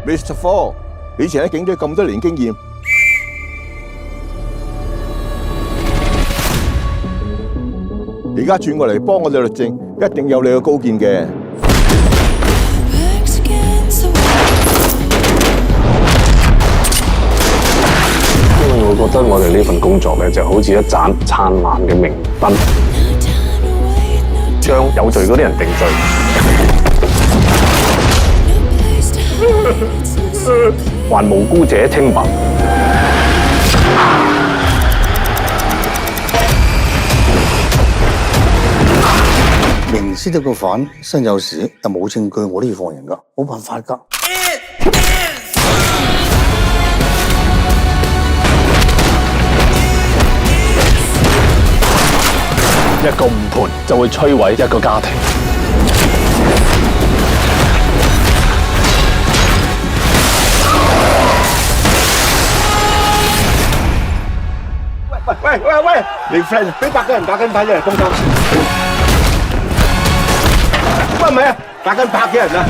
Mr. Four，你以前喺警隊咁多年經驗，而家轉過嚟幫我哋律政，一定有你嘅高見嘅。因為我覺得我哋呢份工作咧，就好似一盞燦爛嘅明燈，將有罪嗰啲人定罪。還無辜者清白。明知道個犯身有事，但冇證據，我都要放人噶，冇辦法噶。一個誤判就會摧毀一個家庭。喂，你 friend 俾100個人打緊牌出嚟幫手。喂，唔係啊，打緊100幾人啊！